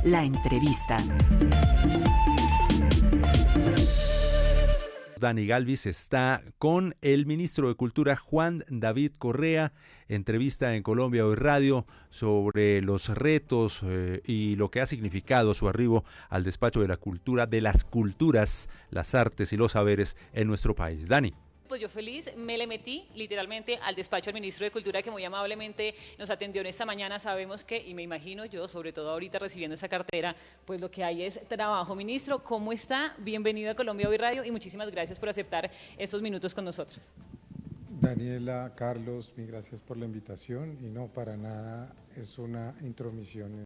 La entrevista. Dani Galvis está con el ministro de Cultura Juan David Correa, entrevista en Colombia Hoy Radio sobre los retos y lo que ha significado su arribo al despacho de la cultura, de las culturas, las artes y los saberes en nuestro país. Dani. Pues yo feliz, me le metí literalmente al despacho del ministro de Cultura que muy amablemente nos atendió en esta mañana. Sabemos que, y me imagino yo, sobre todo ahorita recibiendo esa cartera, pues lo que hay es trabajo. Ministro, ¿cómo está? Bienvenido a Colombia Hoy Radio y muchísimas gracias por aceptar estos minutos con nosotros. Daniela, Carlos, mil gracias por la invitación y no, para nada es una intromisión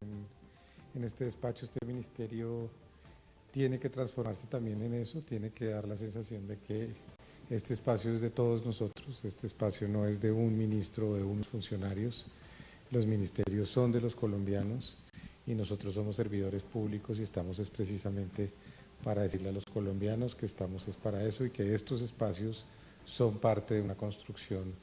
en este despacho. Este ministerio tiene que transformarse también en eso, tiene que dar la sensación de que este espacio es de todos nosotros, este espacio no es de un ministro o de unos funcionarios, los ministerios son de los colombianos y nosotros somos servidores públicos y estamos es precisamente para decirle a los colombianos que estamos es para eso y que estos espacios son parte de una construcción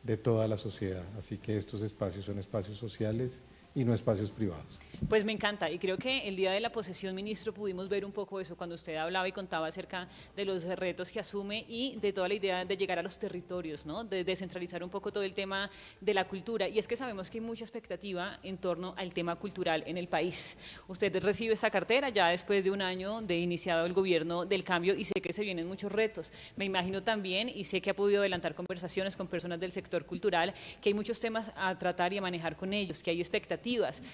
de toda la sociedad, así que estos espacios son espacios sociales y no espacios privados. Pues me encanta y creo que el día de la posesión, ministro, pudimos ver un poco eso cuando usted hablaba y contaba acerca de los retos que asume y de toda la idea de llegar a los territorios, ¿no? De descentralizar un poco todo el tema de la cultura, y es que sabemos que hay mucha expectativa en torno al tema cultural en el país. Usted recibe esta cartera ya después de un año de iniciado el gobierno del cambio y sé que se vienen muchos retos. Me imagino también, y sé que ha podido adelantar conversaciones con personas del sector cultural, que hay muchos temas a tratar y a manejar con ellos, que hay expectativas.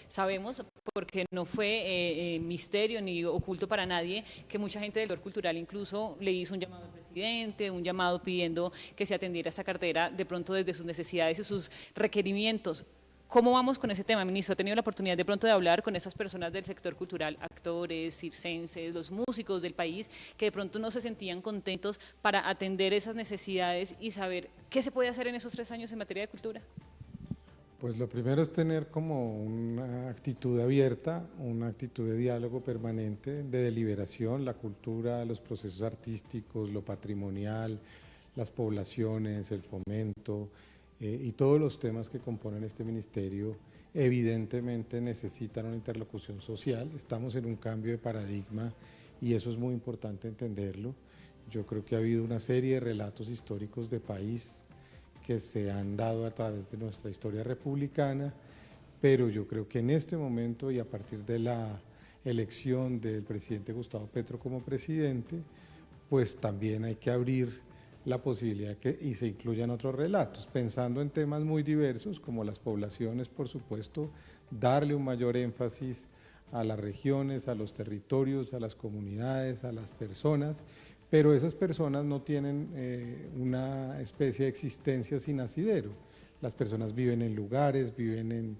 Sabemos, porque no fue misterio ni oculto para nadie, que mucha gente del sector cultural incluso le hizo un llamado al presidente, un llamado pidiendo que se atendiera esta cartera de pronto desde sus necesidades y sus requerimientos. ¿Cómo vamos con ese tema, ministro? ¿Ha tenido la oportunidad de pronto de hablar con esas personas del sector cultural, actores, circenses, los músicos del país, que de pronto no se sentían contentos para atender esas necesidades y saber qué se puede hacer en esos 3 años en materia de cultura? Pues lo primero es tener como una actitud abierta, una actitud de diálogo permanente, de deliberación, la cultura, los procesos artísticos, lo patrimonial, las poblaciones, el fomento y todos los temas que componen este ministerio evidentemente necesitan una interlocución social. Estamos en un cambio de paradigma y eso es muy importante entenderlo. Yo creo que ha habido una serie de relatos históricos de país que se han dado a través de nuestra historia republicana, pero yo creo que en este momento y a partir de la elección del presidente Gustavo Petro como presidente, pues también hay que abrir la posibilidad y se incluyan otros relatos, pensando en temas muy diversos como las poblaciones, por supuesto, darle un mayor énfasis a las regiones, a los territorios, a las comunidades, a las personas, pero esas personas no tienen una especie de existencia sin asidero. Las personas viven en lugares, viven en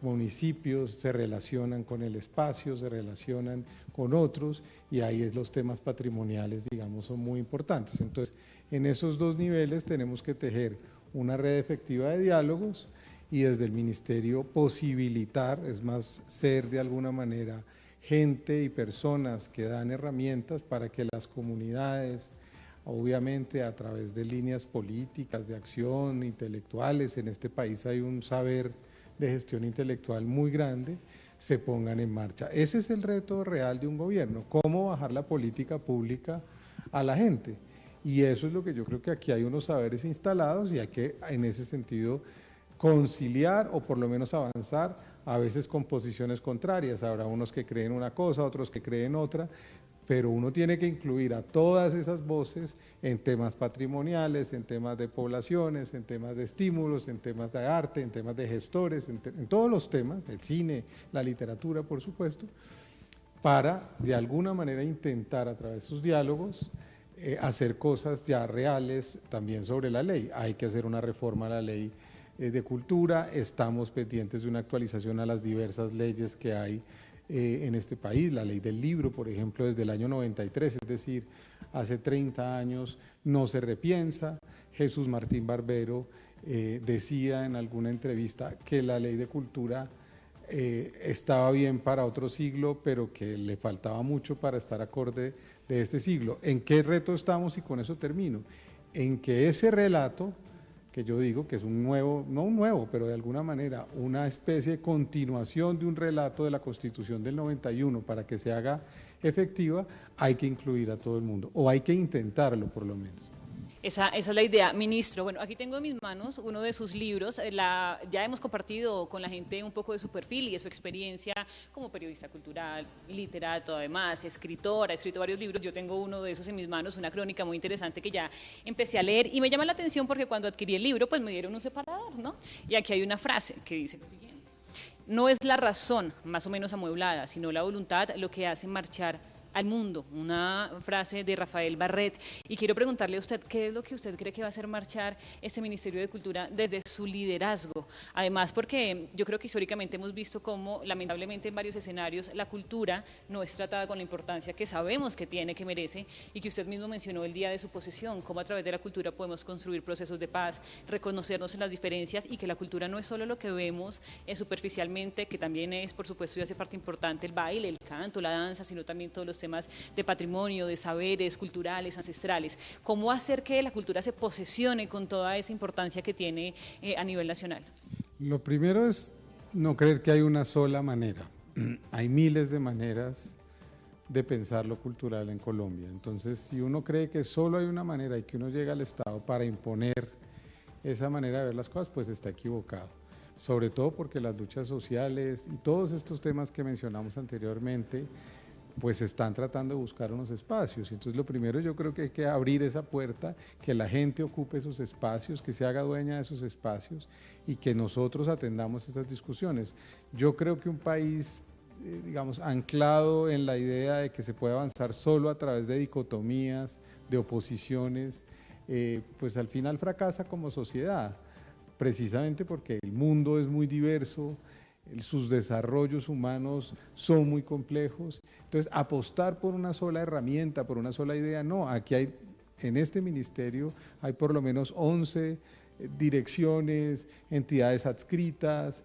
municipios, se relacionan con el espacio, se relacionan con otros y ahí los temas patrimoniales, digamos, son muy importantes. Entonces, en esos dos niveles tenemos que tejer una red efectiva de diálogos y desde el ministerio posibilitar, es más, ser de alguna manera gente y personas que dan herramientas para que las comunidades, obviamente a través de líneas políticas, de acción, intelectuales, en este país hay un saber de gestión intelectual muy grande, se pongan en marcha. Ese es el reto real de un gobierno, cómo bajar la política pública a la gente. Y eso es lo que yo creo que aquí hay unos saberes instalados y hay que, en ese sentido, conciliar o por lo menos avanzar, a veces con posiciones contrarias. Habrá unos que creen una cosa, otros que creen otra, pero uno tiene que incluir a todas esas voces en temas patrimoniales, en temas de poblaciones, en temas de estímulos, en temas de arte, en temas de gestores, en todos los temas, el cine, la literatura, por supuesto, para de alguna manera intentar a través de sus diálogos hacer cosas ya reales también sobre la ley. Hay que hacer una reforma a la ley de cultura, estamos pendientes de una actualización a las diversas leyes que hay en este país, la ley del libro, por ejemplo, desde el año 93, es decir, hace 30 años no se repiensa. Jesús Martín Barbero decía en alguna entrevista que la ley de cultura estaba bien para otro siglo, pero que le faltaba mucho para estar acorde de este siglo. ¿En qué reto estamos? Y con eso termino. En que ese relato, que yo digo que es un nuevo, no un nuevo, pero de alguna manera una especie de continuación de un relato de la Constitución del 91 para que se haga efectiva, hay que incluir a todo el mundo, o hay que intentarlo por lo menos. Esa es la idea, ministro. Bueno, aquí tengo en mis manos uno de sus libros. Ya hemos compartido con la gente un poco de su perfil y de su experiencia como periodista cultural, literato, además, escritora, ha escrito varios libros. Yo tengo uno de esos en mis manos, una crónica muy interesante que ya empecé a leer y me llama la atención porque cuando adquirí el libro, pues me dieron un separador, ¿no? Y aquí hay una frase que dice lo siguiente: no es la razón, más o menos amueblada, sino la voluntad lo que hace marchar al mundo, una frase de Rafael Barret. Y quiero preguntarle a usted, ¿qué es lo que usted cree que va a hacer marchar este Ministerio de Cultura desde su liderazgo? Además, porque yo creo que históricamente hemos visto cómo, lamentablemente, en varios escenarios, la cultura no es tratada con la importancia que sabemos que tiene, que merece, y que usted mismo mencionó el día de su posesión, cómo a través de la cultura podemos construir procesos de paz, reconocernos en las diferencias, y que la cultura no es solo lo que vemos superficialmente, que también es, por supuesto, y hace parte importante el baile, el canto, la danza, sino también todos los temas de patrimonio, de saberes culturales, ancestrales. ¿Cómo hacer que la cultura se posesione con toda esa importancia que tiene a nivel nacional? Lo primero es no creer que hay una sola manera. Hay miles de maneras de pensar lo cultural en Colombia. Entonces, si uno cree que solo hay una manera y que uno llega al Estado para imponer esa manera de ver las cosas, pues está equivocado. Sobre todo porque las luchas sociales y todos estos temas que mencionamos anteriormente pues están tratando de buscar unos espacios. Entonces lo primero, yo creo que hay que abrir esa puerta, que la gente ocupe esos espacios, que se haga dueña de esos espacios y que nosotros atendamos esas discusiones. Yo creo que un país, digamos, anclado en la idea de que se puede avanzar solo a través de dicotomías, de oposiciones, pues al final fracasa como sociedad, precisamente porque el mundo es muy diverso, sus desarrollos humanos son muy complejos. Entonces, apostar por una sola herramienta, por una sola idea, no. Aquí hay, en este ministerio, hay por lo menos 11 direcciones, entidades adscritas,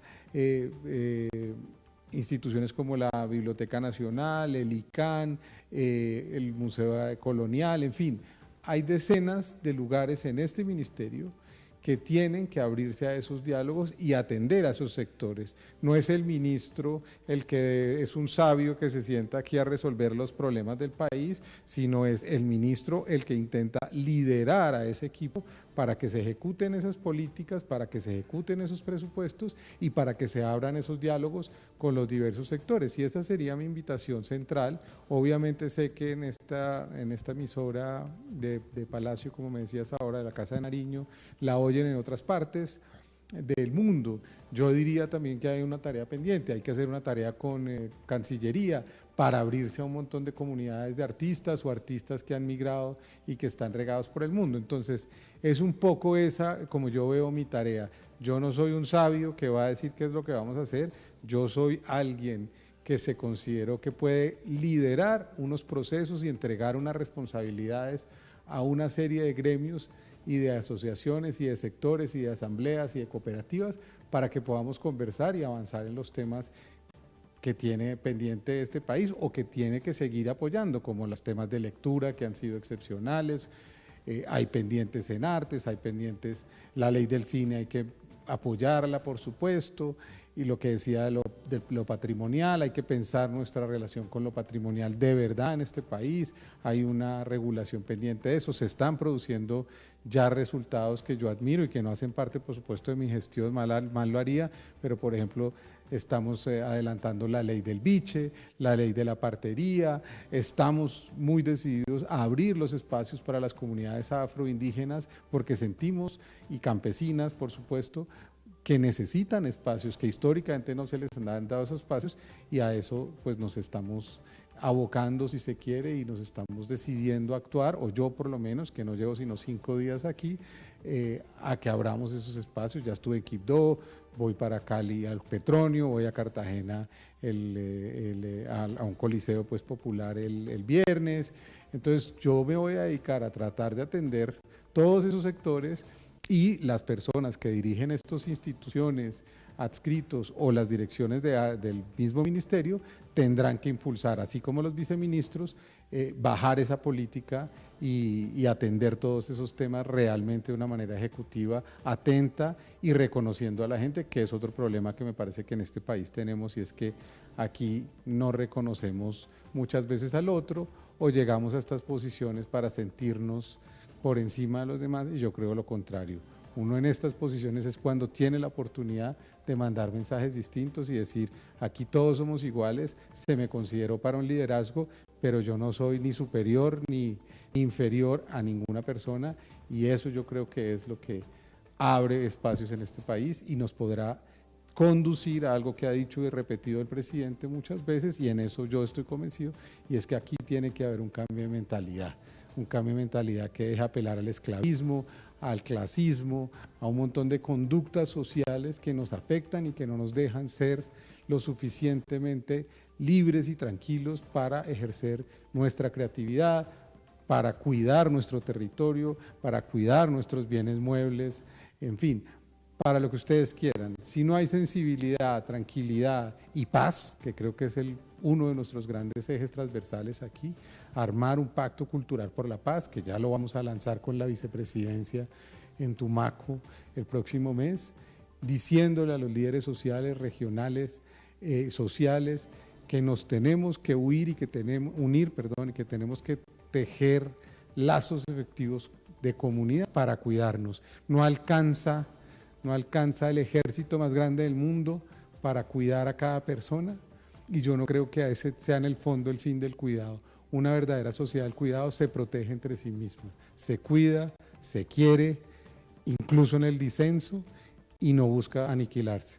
instituciones como la Biblioteca Nacional, el ICANN, el Museo Colonial, en fin. Hay decenas de lugares en este ministerio que tienen que abrirse a esos diálogos y atender a esos sectores. No es el ministro el que es un sabio que se sienta aquí a resolver los problemas del país, sino es el ministro el que intenta liderar a ese equipo para que se ejecuten esas políticas, para que se ejecuten esos presupuestos y para que se abran esos diálogos con los diversos sectores. Y esa sería mi invitación central. Obviamente sé que en esta emisora de Palacio, como me decías ahora, de la Casa de Nariño, la oyen en otras partes del mundo. Yo diría también que hay una tarea pendiente, hay que hacer una tarea con Cancillería para abrirse a un montón de comunidades de artistas o artistas que han migrado y que están regados por el mundo. Entonces, es un poco esa, como yo veo mi tarea. Yo no soy un sabio que va a decir qué es lo que vamos a hacer, yo soy alguien que se consideró que puede liderar unos procesos y entregar unas responsabilidades a una serie de gremios y de asociaciones y de sectores y de asambleas y de cooperativas para que podamos conversar y avanzar en los temas que tiene pendiente este país o que tiene que seguir apoyando, como los temas de lectura que han sido excepcionales, hay pendientes en artes, hay pendientes, la ley del cine hay que apoyarla por supuesto, y lo que decía de lo patrimonial, hay que pensar nuestra relación con lo patrimonial de verdad en este país, hay una regulación pendiente de eso, se están produciendo ya resultados que yo admiro y que no hacen parte, por supuesto, de mi gestión, mal lo haría, pero por ejemplo, estamos adelantando la ley del biche, la ley de la partería, estamos muy decididos a abrir los espacios para las comunidades afroindígenas porque sentimos, y campesinas, por supuesto, que necesitan espacios, que históricamente no se les han dado esos espacios y a eso pues nos estamos abocando si se quiere y nos estamos decidiendo a actuar, o yo por lo menos, que no llevo sino 5 días aquí, a que abramos esos espacios. Ya estuve en Quibdó, voy para Cali al Petronio, voy a Cartagena a un coliseo pues popular el viernes. Entonces yo me voy a dedicar a tratar de atender todos esos sectores y las personas que dirigen estas instituciones adscritos o las direcciones del mismo ministerio tendrán que impulsar, así como los viceministros, bajar esa política y atender todos esos temas realmente de una manera ejecutiva, atenta y reconociendo a la gente, que es otro problema que me parece que en este país tenemos, y es que aquí no reconocemos muchas veces al otro o llegamos a estas posiciones para sentirnos por encima de los demás, y yo creo lo contrario. Uno en estas posiciones es cuando tiene la oportunidad de mandar mensajes distintos y decir, aquí todos somos iguales, se me consideró para un liderazgo, pero yo no soy ni superior ni inferior a ninguna persona, y eso yo creo que es lo que abre espacios en este país y nos podrá conducir a algo que ha dicho y repetido el presidente muchas veces, y en eso yo estoy convencido, y es que aquí tiene que haber un cambio de mentalidad. Un cambio de mentalidad que deja apelar al esclavismo, al clasismo, a un montón de conductas sociales que nos afectan y que no nos dejan ser lo suficientemente libres y tranquilos para ejercer nuestra creatividad, para cuidar nuestro territorio, para cuidar nuestros bienes muebles, en fin, para lo que ustedes quieran. Si no hay sensibilidad, tranquilidad y paz, que creo que es uno de nuestros grandes ejes transversales aquí, armar un pacto cultural por la paz, que ya lo vamos a lanzar con la vicepresidencia en Tumaco el próximo mes, diciéndole a los líderes sociales, regionales, sociales, que nos tenemos que unir y que tenemos que tejer lazos efectivos de comunidad para cuidarnos. No alcanza el ejército más grande del mundo para cuidar a cada persona, y yo no creo que ese sea en el fondo el fin del cuidado. Una verdadera sociedad del cuidado se protege entre sí misma, se cuida, se quiere, incluso en el disenso, y no busca aniquilarse.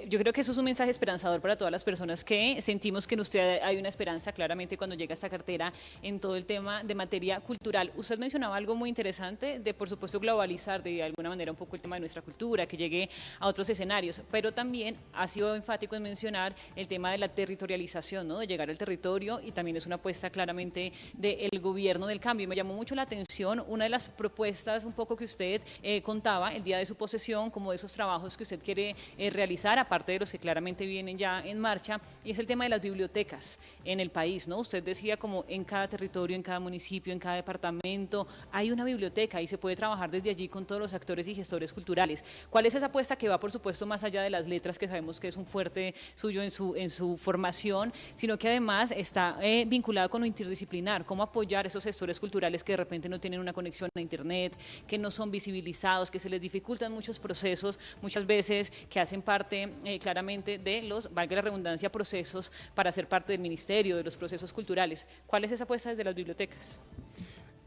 Yo creo que eso es un mensaje esperanzador para todas las personas que sentimos que en usted hay una esperanza claramente cuando llega a esta cartera en todo el tema de materia cultural. Usted mencionaba algo muy interesante de, por supuesto, globalizar de alguna manera un poco el tema de nuestra cultura, que llegue a otros escenarios, pero también ha sido enfático en mencionar el tema de la territorialización, ¿no? De llegar al territorio, y también es una apuesta claramente del gobierno del cambio. Me llamó mucho la atención una de las propuestas un poco que usted contaba el día de su posesión, como de esos trabajos que usted quiere realizar, aparte de los que claramente vienen ya en marcha, y es el tema de las bibliotecas en el país, ¿no? Usted decía como en cada territorio, en cada municipio, en cada departamento, hay una biblioteca y se puede trabajar desde allí con todos los actores y gestores culturales. ¿Cuál es esa apuesta que va, por supuesto, más allá de las letras, que sabemos que es un fuerte suyo en su formación, sino que además está vinculado con lo interdisciplinar? ¿Cómo apoyar a esos gestores culturales que de repente no tienen una conexión a internet, que no son visibilizados, que se les dificultan muchos procesos, muchas veces que hacen parte claramente de los, valga la redundancia, procesos para ser parte del ministerio, de los procesos culturales? ¿Cuál es esa apuesta desde las bibliotecas?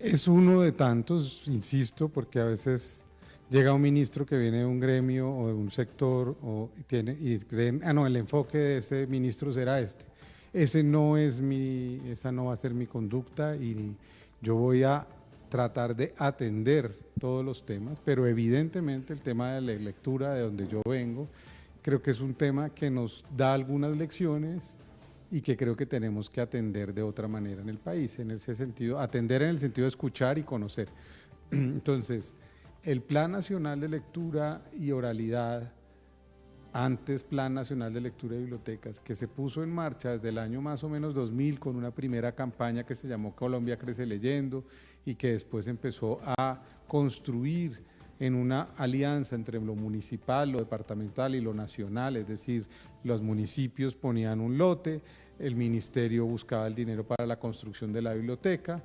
Es uno de tantos, insisto, porque a veces llega un ministro que viene de un gremio o de un sector y creen, no, el enfoque de ese ministro será este. Esa no va a ser mi conducta, y yo voy a tratar de atender todos los temas, pero evidentemente el tema de la lectura, de donde yo vengo, creo que es un tema que nos da algunas lecciones y que creo que tenemos que atender de otra manera en el país, en ese sentido, atender en el sentido de escuchar y conocer. Entonces, el Plan Nacional de Lectura y Oralidad, antes Plan Nacional de Lectura y Bibliotecas, que se puso en marcha desde el año más o menos 2000 con una primera campaña que se llamó Colombia Crece Leyendo, y que después empezó a construir en una alianza entre lo municipal, lo departamental y lo nacional, es decir, los municipios ponían un lote, el ministerio buscaba el dinero para la construcción de la biblioteca,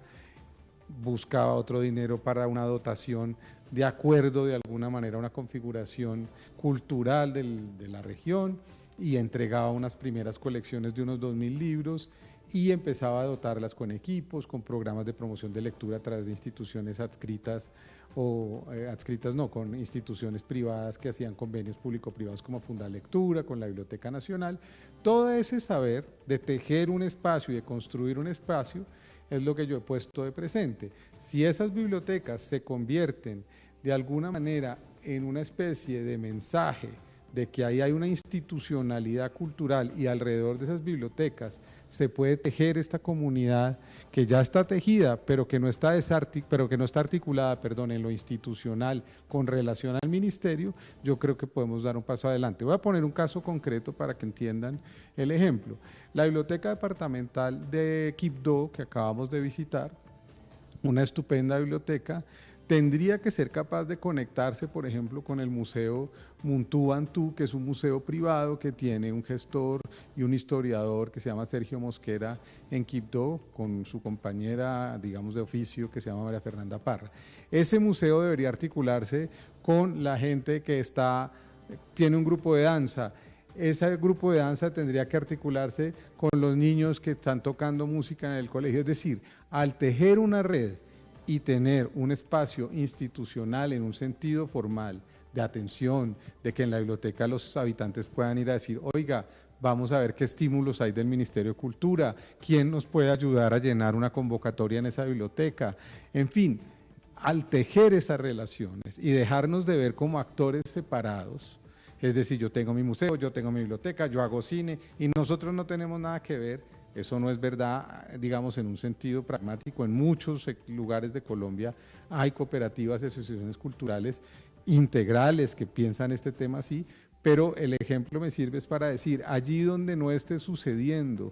buscaba otro dinero para una dotación de acuerdo de alguna manera a una configuración cultural de la región, y entregaba unas primeras colecciones de unos 2000 libros y empezaba a dotarlas con equipos, con programas de promoción de lectura a través de instituciones adscritas con instituciones privadas que hacían convenios público-privados como Fundalectura, con la Biblioteca Nacional. Todo ese saber de tejer un espacio y de construir un espacio es lo que yo he puesto de presente. Si esas bibliotecas se convierten de alguna manera en una especie de mensaje de que ahí hay una institucionalidad cultural y alrededor de esas bibliotecas se puede tejer esta comunidad que ya está tejida, pero que no está articulada, en lo institucional con relación al ministerio, yo creo que podemos dar un paso adelante. Voy a poner un caso concreto para que entiendan el ejemplo. La biblioteca departamental de Quibdó, que acabamos de visitar, una estupenda biblioteca, tendría que ser capaz de conectarse, por ejemplo, con el Museo Muntú Antú, que es un museo privado que tiene un gestor y un historiador que se llama Sergio Mosquera en Quibdó, con su compañera, digamos, de oficio que se llama María Fernanda Parra. Ese museo debería articularse con la gente que tiene un grupo de danza. Ese grupo de danza tendría que articularse con los niños que están tocando música en el colegio. Es decir, al tejer una red y tener un espacio institucional en un sentido formal de atención, de que en la biblioteca los habitantes puedan ir a decir, oiga, vamos a ver qué estímulos hay del Ministerio de Cultura, quién nos puede ayudar a llenar una convocatoria en esa biblioteca, en fin, al tejer esas relaciones y dejarnos de ver como actores separados, es decir, yo tengo mi museo, yo tengo mi biblioteca, yo hago cine y nosotros no tenemos nada que ver. Eso no es verdad, digamos, en un sentido pragmático. En muchos lugares de Colombia hay cooperativas y asociaciones culturales integrales que piensan este tema así, pero el ejemplo me sirve es para decir, allí donde no esté sucediendo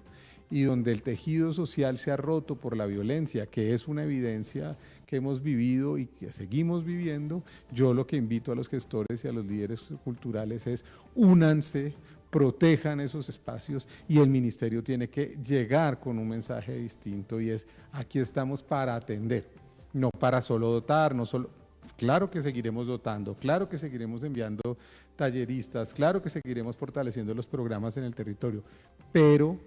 y donde el tejido social se ha roto por la violencia, que es una evidencia que hemos vivido y que seguimos viviendo, yo lo que invito a los gestores y a los líderes culturales es únanse, protejan esos espacios y el ministerio tiene que llegar con un mensaje distinto y es, aquí estamos para atender, no para solo dotar, no solo, claro que seguiremos dotando, claro que seguiremos enviando talleristas, claro que seguiremos fortaleciendo los programas en el territorio, pero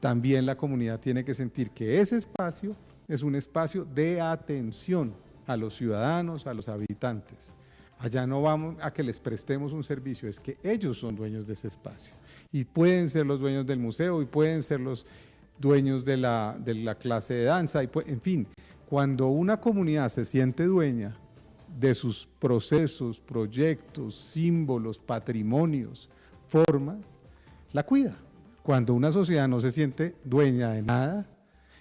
también la comunidad tiene que sentir que ese espacio es un espacio de atención a los ciudadanos, a los habitantes. Allá no vamos a que les prestemos un servicio, es que ellos son dueños de ese espacio. Y pueden ser los dueños del museo y pueden ser los dueños de la clase de danza. En fin, cuando una comunidad se siente dueña de sus procesos, proyectos, símbolos, patrimonios, formas, la cuida. Cuando una sociedad no se siente dueña de nada,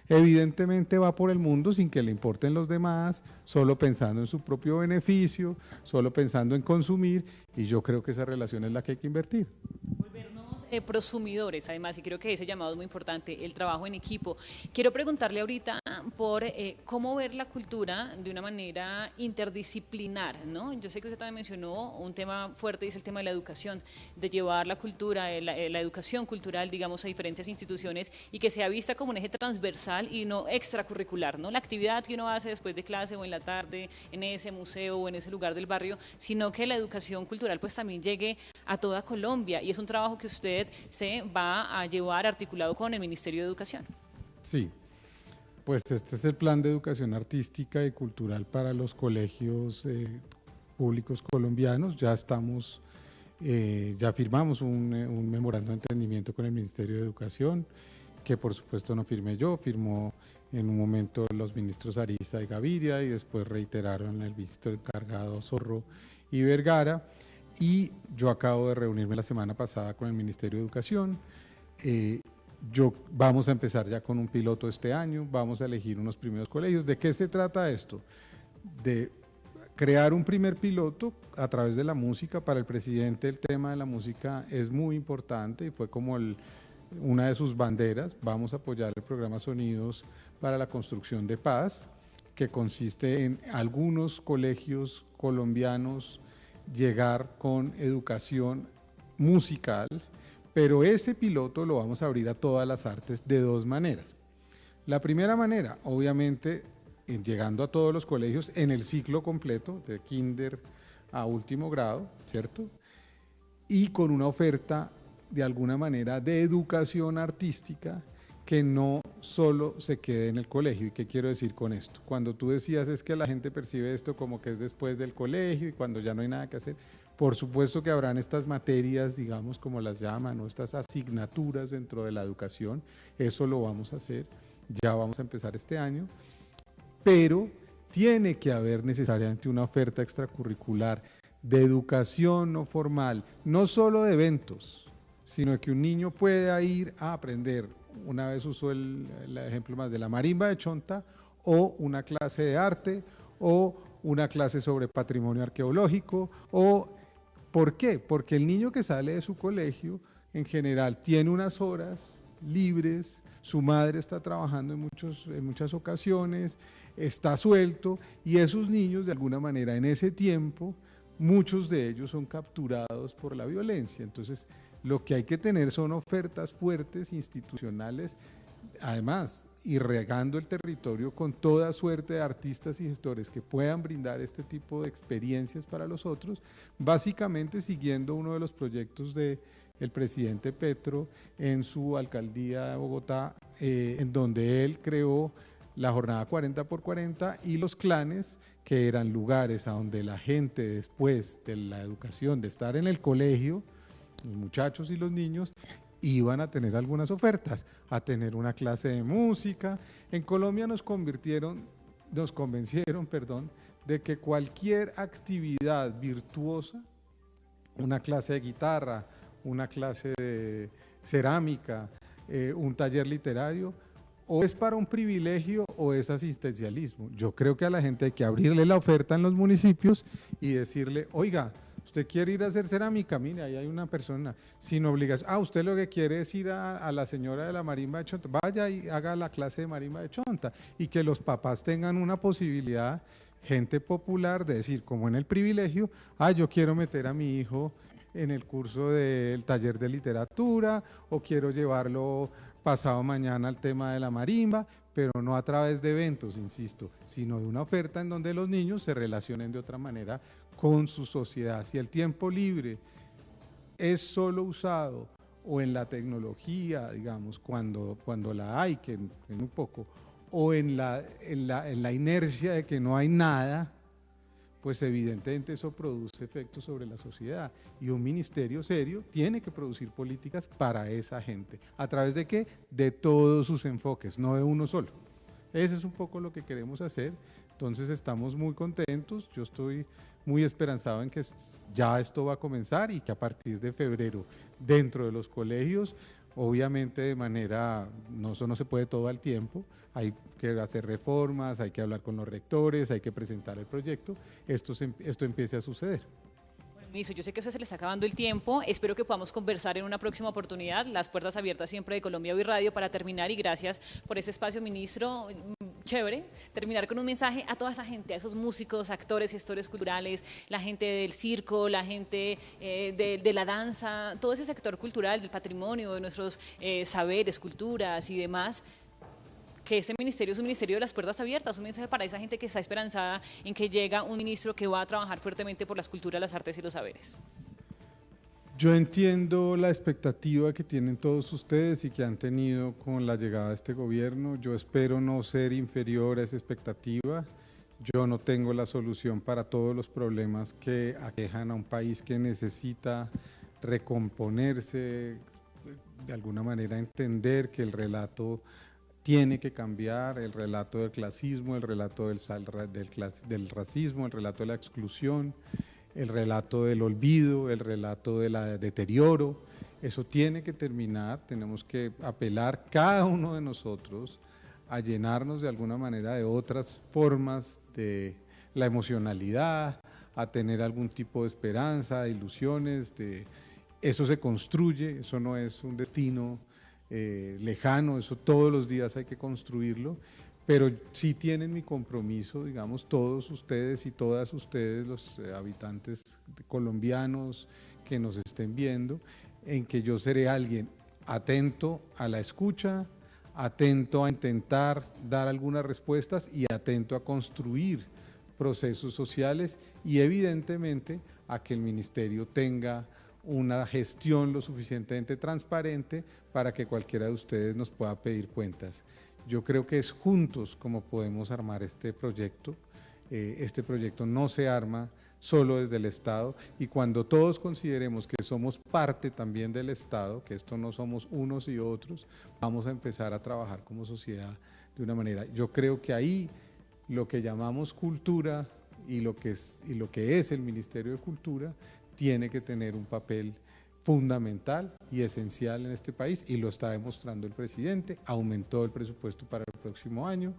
evidentemente va por el mundo sin que le importen los demás, solo pensando en su propio beneficio, solo pensando en consumir, y yo creo que esa relación es la que hay que invertir. Prosumidores, además, y creo que ese llamado es muy importante, el trabajo en equipo. Quiero preguntarle ahorita por cómo ver la cultura de una manera interdisciplinar, ¿no? Yo sé que usted también mencionó un tema fuerte, y es el tema de la educación, de llevar la cultura, la educación cultural, digamos, a diferentes instituciones y que sea vista como un eje transversal y no extracurricular, ¿no? La actividad que uno hace después de clase o en la tarde en ese museo o en ese lugar del barrio, sino que la educación cultural pues también llegue a toda Colombia, y es un trabajo que usted se va a llevar articulado con el Ministerio de Educación. Sí, pues este es el plan de educación artística y cultural para los colegios públicos colombianos. Ya estamos, ya firmamos un memorando de entendimiento con el Ministerio de Educación, que por supuesto no firmé yo, firmó en un momento los ministros Ariza y Gaviria y después reiteraron el ministro encargado Zorro y Vergara. Y yo acabo de reunirme la semana pasada con el Ministerio de Educación. Vamos a empezar ya con un piloto este año, vamos a elegir unos primeros colegios. ¿De qué se trata esto? De crear un primer piloto a través de la música. Para el presidente el tema de la música es muy importante y fue como una de sus banderas. Vamos a apoyar el programa Sonidos para la Construcción de Paz, que consiste en algunos colegios colombianos llegar con educación musical, pero ese piloto lo vamos a abrir a todas las artes de dos maneras. La primera manera, obviamente, llegando a todos los colegios en el ciclo completo, de kinder a último grado, ¿cierto? Y con una oferta, de alguna manera, de educación artística que no solo se quede en el colegio. ¿Y qué quiero decir con esto? Cuando tú decías es que la gente percibe esto como que es después del colegio y cuando ya no hay nada que hacer, por supuesto que habrán estas materias, digamos, como las llaman, o estas asignaturas dentro de la educación, eso lo vamos a hacer, ya vamos a empezar este año, pero tiene que haber necesariamente una oferta extracurricular de educación no formal, no solo de eventos, sino que un niño pueda ir a aprender, una vez usó el ejemplo más de la marimba de Chonta, o una clase de arte, o una clase sobre patrimonio arqueológico, o ¿por qué? Porque el niño que sale de su colegio, en general, tiene unas horas libres, su madre está trabajando en muchas ocasiones, está suelto, y esos niños, de alguna manera, en ese tiempo, muchos de ellos son capturados por la violencia. Entonces, lo que hay que tener son ofertas fuertes, institucionales, además, y regando el territorio con toda suerte de artistas y gestores que puedan brindar este tipo de experiencias para los otros, básicamente siguiendo uno de los proyectos del presidente Petro en su alcaldía de Bogotá, en donde él creó la jornada 40x40 y los clanes, que eran lugares a donde la gente, después de la educación, de estar en el colegio, los muchachos y los niños, iban a tener algunas ofertas, a tener una clase de música. En Colombia nos convencieron, de que cualquier actividad virtuosa, una clase de guitarra, una clase de cerámica, un taller literario, o es para un privilegio o es asistencialismo. Yo creo que a la gente hay que abrirle la oferta en los municipios y decirle, oiga, usted quiere ir a hacer cerámica, mire, ahí hay una persona sin obligación. Usted lo que quiere es ir a la señora de la marimba de Chonta, vaya y haga la clase de marimba de Chonta, y que los papás tengan una posibilidad, gente popular, de decir, como en el privilegio, yo quiero meter a mi hijo en el curso del taller de literatura, o quiero llevarlo pasado mañana al tema de la marimba, pero no a través de eventos, insisto, sino de una oferta en donde los niños se relacionen de otra manera con su sociedad. Si el tiempo libre es solo usado o en la tecnología, digamos, cuando la hay, que en un poco, o en la inercia de que no hay nada, pues evidentemente eso produce efectos sobre la sociedad, y un ministerio serio tiene que producir políticas para esa gente. ¿A través de qué? De todos sus enfoques, no de uno solo. Ese es un poco lo que queremos hacer. Entonces estamos muy contentos, yo estoy muy esperanzado en que ya esto va a comenzar, y que a partir de febrero, dentro de los colegios, obviamente de manera, eso no se puede todo al tiempo, hay que hacer reformas, hay que hablar con los rectores, hay que presentar el proyecto, esto empiece a suceder. Ministro, yo sé que eso se le está acabando el tiempo, espero que podamos conversar en una próxima oportunidad, las puertas abiertas siempre de Colombia Hoy Radio para terminar, y gracias por ese espacio, ministro. Chévere, terminar con un mensaje a toda esa gente, a esos músicos, actores, gestores culturales, la gente del circo, la gente de la danza, todo ese sector cultural, del patrimonio, de nuestros saberes, culturas y demás, que este ministerio es un ministerio de las puertas abiertas, un mensaje para esa gente que está esperanzada en que llega un ministro que va a trabajar fuertemente por las culturas, las artes y los saberes. Yo entiendo la expectativa que tienen todos ustedes y que han tenido con la llegada de este gobierno. Yo espero no ser inferior a esa expectativa. Yo no tengo la solución para todos los problemas que aquejan a un país que necesita recomponerse, de alguna manera entender que el relato tiene que cambiar, el relato del clasismo, el relato del racismo, el relato de la exclusión, el relato del olvido, el relato del deterioro. Eso tiene que terminar, tenemos que apelar cada uno de nosotros a llenarnos de alguna manera de otras formas de la emocionalidad, a tener algún tipo de esperanza, de ilusiones, eso se construye, eso no es un destino lejano, eso todos los días hay que construirlo, pero sí tienen mi compromiso, digamos, todos ustedes y todas ustedes, los habitantes colombianos que nos estén viendo, en que yo seré alguien atento a la escucha, atento a intentar dar algunas respuestas y atento a construir procesos sociales, y evidentemente a que el ministerio tenga una gestión lo suficientemente transparente para que cualquiera de ustedes nos pueda pedir cuentas. Yo creo que es juntos como podemos armar este proyecto. Este proyecto no se arma solo desde el Estado, y cuando todos consideremos que somos parte también del Estado, que esto no somos unos y otros, vamos a empezar a trabajar como sociedad de una manera. Yo creo que ahí lo que llamamos cultura y lo que es el Ministerio de Cultura tiene que tener un papel fundamental y esencial en este país, y lo está demostrando el presidente. Aumentó el presupuesto para el próximo año,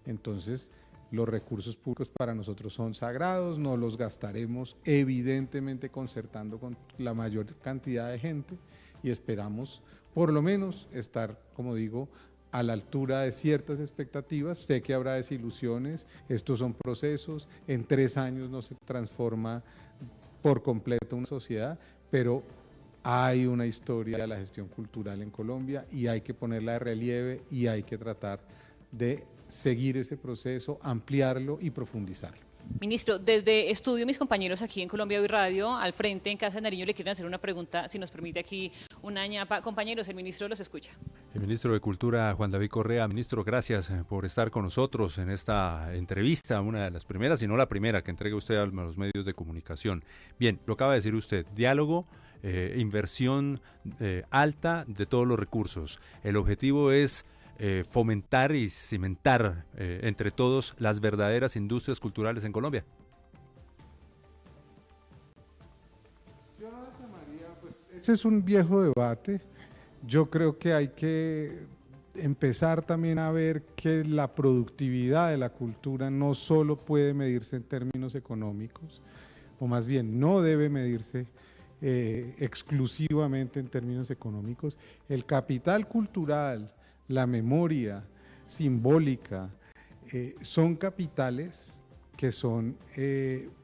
entonces los recursos públicos para nosotros son sagrados, no los gastaremos evidentemente concertando con la mayor cantidad de gente, y esperamos por lo menos estar, como digo, a la altura de ciertas expectativas. Sé que habrá desilusiones, estos son procesos, en 3 años no se transforma por completo una sociedad, pero hay una historia de la gestión cultural en Colombia y hay que ponerla de relieve y hay que tratar de seguir ese proceso, ampliarlo y profundizarlo. Ministro, desde estudio, mis compañeros aquí en Colombia Hoy Radio, al frente en Casa de Nariño, le quieren hacer una pregunta, si nos permite aquí una ñapa. Compañeros, el ministro los escucha. El ministro de Cultura, Juan David Correa. Ministro, gracias por estar con nosotros en esta entrevista, una de las primeras, si no la primera, que entrega usted a los medios de comunicación. Bien, lo acaba de decir usted, diálogo, inversión alta de todos los recursos. El objetivo es fomentar y cimentar entre todos las verdaderas industrias culturales en Colombia. Yo no tomaría, pues, ese es un viejo debate. Yo creo que hay que empezar también a ver que la productividad de la cultura no solo puede medirse en términos económicos, o más bien no debe medirse exclusivamente en términos económicos. El capital cultural, la memoria simbólica, son capitales que son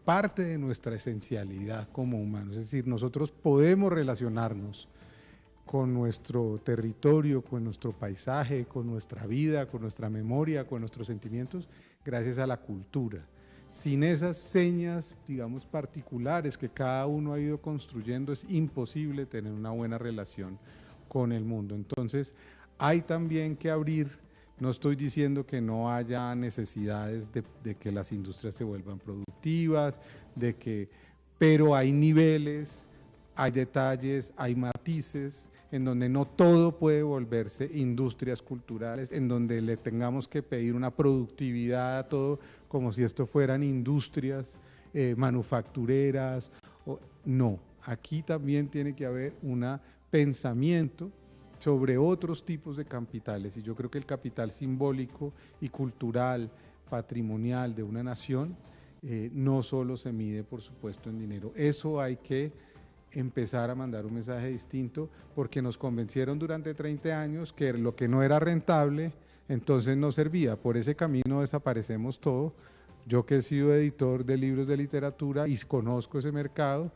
parte de nuestra esencialidad como humanos. Es decir, nosotros podemos relacionarnos con nuestro territorio, con nuestro paisaje, con nuestra vida, con nuestra memoria, con nuestros sentimientos, gracias a la cultura. Sin esas señas, digamos, particulares que cada uno ha ido construyendo, es imposible tener una buena relación con el mundo. Entonces, hay también que abrir, no estoy diciendo que no haya necesidades de que las industrias se vuelvan productivas, pero hay niveles, hay detalles, hay matices en donde no todo puede volverse industrias culturales, en donde le tengamos que pedir una productividad a todo como si esto fueran industrias manufactureras. No, aquí también tiene que haber un pensamiento sobre otros tipos de capitales, y yo creo que el capital simbólico y cultural, patrimonial de una nación, no solo se mide, por supuesto, en dinero. Eso hay que empezar a mandar un mensaje distinto, porque nos convencieron durante 30 años que lo que no era rentable, entonces no servía. Por ese camino desaparecemos todo. Yo, que he sido editor de libros de literatura y conozco ese mercado,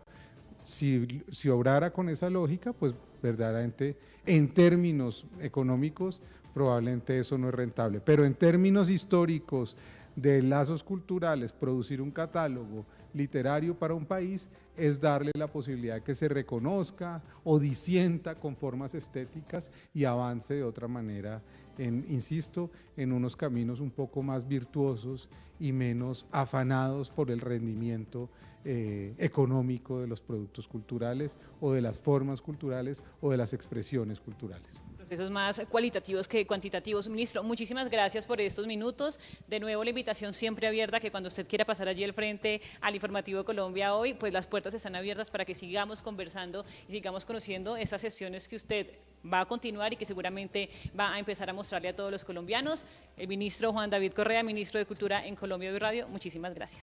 si obrara con esa lógica, pues verdaderamente en términos económicos probablemente eso no es rentable, pero en términos históricos de lazos culturales, producir un catálogo literario para un país es darle la posibilidad de que se reconozca o disienta con formas estéticas y avance de otra manera, insisto, en unos caminos un poco más virtuosos y menos afanados por el rendimiento económico de los productos culturales o de las formas culturales o de las expresiones culturales. Procesos más cualitativos que cuantitativos. Ministro, muchísimas gracias por estos minutos. De nuevo, la invitación siempre abierta, que cuando usted quiera pasar allí al frente al Informativo Colombia Hoy, pues las puertas están abiertas para que sigamos conversando y sigamos conociendo estas sesiones que usted va a continuar y que seguramente va a empezar a mostrarle a todos los colombianos. El ministro Juan David Correa, ministro de Cultura en Colombia Hoy Radio, muchísimas gracias.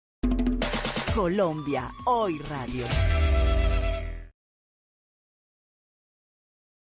Colombia Hoy Radio.